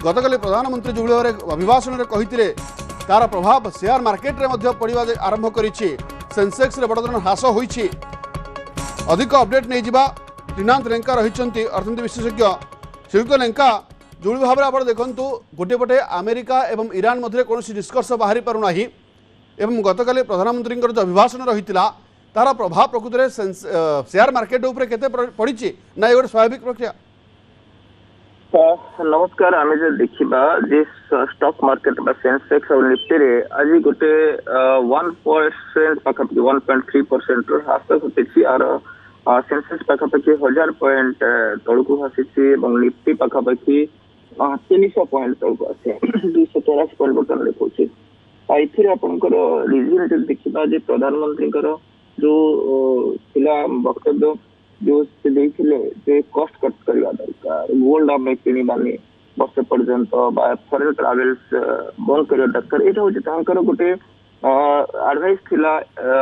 गतकाली प्रधानमंत्री जो भाव में अभिभाषण में कही तार प्रभाव शेयर मार्केट रे पड़ा आरंभ कर सेंसेक्स रे बड़ ह्रास होईछि। अधिक अपडेट नहीं जावा त्रिनाथ लेंका रही अर्थनीति विशेषज्ञ। श्रीयुक्त लेंका जो भाव में आप देखु गोटे पटे अमेरिका एवं ईरान मध्य कौन निष्कर्ष बाहरी पारना एवं गतकाली प्रधानमंत्री जो अभिभाषण रही तार प्रभाव प्रकृत में शेयर मार्केट उपर केते पड़ी ना ये स्वाभाविक प्रक्रिया। नमस्कार। आम जो देखा स्टॉक मार्केट सेंसेक्स और निफ्टी रे आज गोटे 1% पाखापाखि 1.3% ह्रास घटी और सेंसेक्स पाखापाखि 1000 पॉइंट तौक आसी निफ्टी पाखापाखि 300 पॉइंट तौक आसे 283 पॉइंट बर्तमान देखा। ये आपंकर रिजल्ट देखा प्रधानमंत्री जो वक्तव्य जो से देते कॉस्ट कट करवा दरकार, गोल्ड आम किणवानी वर्ष पर्यंत फॉरेन ट्रावेल्स बंद करवा दरकार। ये हूँ गोटे एडवाइस थिला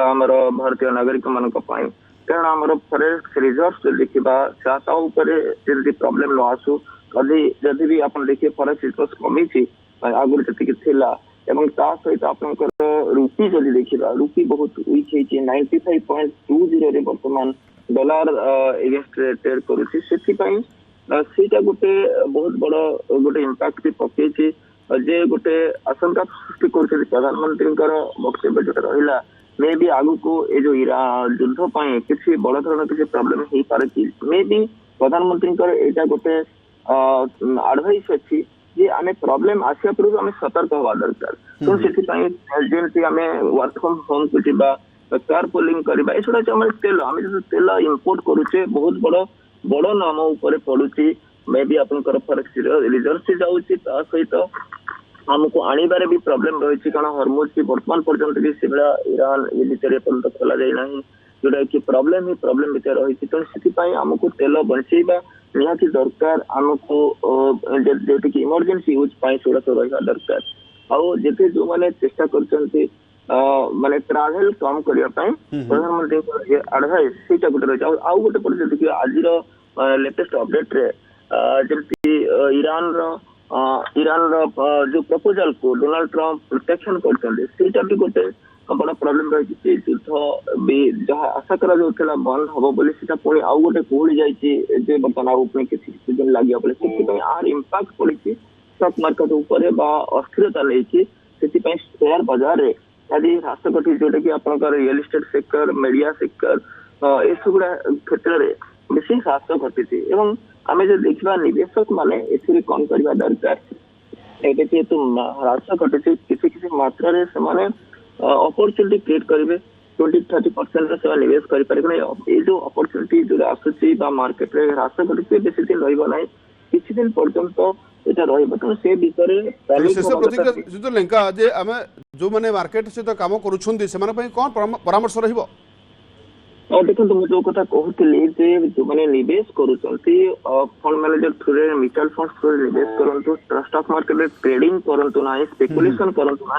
आमर भारतीय नागरिक मान कारण आमर फॉरेस्ट रिजर्व देखा जमी प्रॉब्लम न आसू जदि भी आप देखिए फॉरेस्ट रिजर्व कमी आगुरी जी सहित आप रुपी जदि देखा रुपी बहुत वीक है 95.20 बर्तमान डॉलर एगेंस्ट ट्रेड करुच्ची से गोटे बहुत बड़ गोटे इम्पैक्ट भी पकई जे गोटे आशंका सृष्टि कर प्रधानमंत्री वक्तव्य जो रहा मे भी आगु को ये जो युद्ध किसी बड़ धरण किसी प्रॉब्लम हो पारे मे भी प्रधानमंत्री यहाँ गोटे एडवाइस अच्छी जे आमे प्रॉब्लम आसिया पूर्व आमे सतर्क हवा दरकार। तो जमी आम वर्क फ्रॉम होम को जीवा कार पुलिंग करवा ये तेल आम जो तेल इम्पोर्ट करुचे बहुत बड़ बड़ नाम उपर पड़ुची मे भी आपंकर फॉरेक्स रिजर्व से जाऊँगी सहित आमको आणबार भी प्रॉब्लम रही कारण हरमुज की वर्तमान पर्यंत भी से ईरान ये भितर पर्यटन खोल जाना जोटा कि प्रॉब्लम ही प्रॉब्लम भितर रही तेणु आमको तेल बंचेबा निहाती दरकार आमको जोटा कि इमरजेंसी यूज से रहा दरकार आउ जे जो मैंने चेष्टा कर माने ट्रावेल कम करने प्रधानमंत्री एडवाइस से गोटे रही आउ गोटे पड़े देखिए आज लेटेस्ट अपडेट रे जमी ईरान जो प्रपोजल को डोनाल्ड ट्रंप प्रोटेक्शन करता भी गोटे बड़ा प्रॉब्लम रही युद्ध भी जहाँ आशा करा बंद हम बोली पुणी आउ गोटे कोहली जाइए बर्तमान आउ किसी दिन लगे बोले आर इम्पैक्ट पड़ी स्टॉक मार्केट उपर अस्थिरता नहीं शेयर बाजार रे यदि ह्रास घटी जोटा कि आप real estate sector media sector ये सब क्षेत्र में बेसी ह्रास घटी आम जो देखा निवेशक मैंने कौन करवा दरकार ये जेहेतु ह्रास घटी किसी मात्रा से अपॉर्चुनिटी क्रिएट करेंगे 20-30% से निवेश करें ये जो अपॉर्चुनिटी जो आसूसी मार्केट रे ह्रास घटी बेसी दिन रहा किसी दिन पर्यंत से लेंका जे आम जो मैंने मार्केट सहित काम करुँच कौन परामर्श रही देखो मुझे जो कथा कहती जो मैंने निवेश fund manager through mutual fund through निवेश करूँ स्टॉक मार्केट में ट्रेडिंग करूँ ना स्पेकुलेशन करूँ ना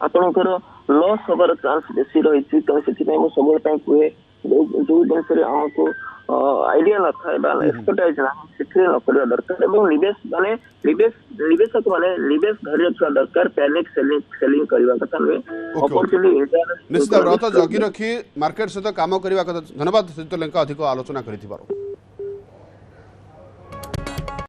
आपंकर लॉस हबार चांस बेसी रही तो से सब कहे जो जिन आमको आइडिया न था एक्सपर्टाइज ना न करवा दरकार निवेश माने निवेशक माने निवेश धैर्य रखा दरकार पैनिक सेलिंग करवा कथा नुहे अपॉर्चुनिटी निश्चित जगी रखी मार्केट सहित काम करने। धन्यवाद श्रीयुक्त लेंका अधिक आलोचना कर।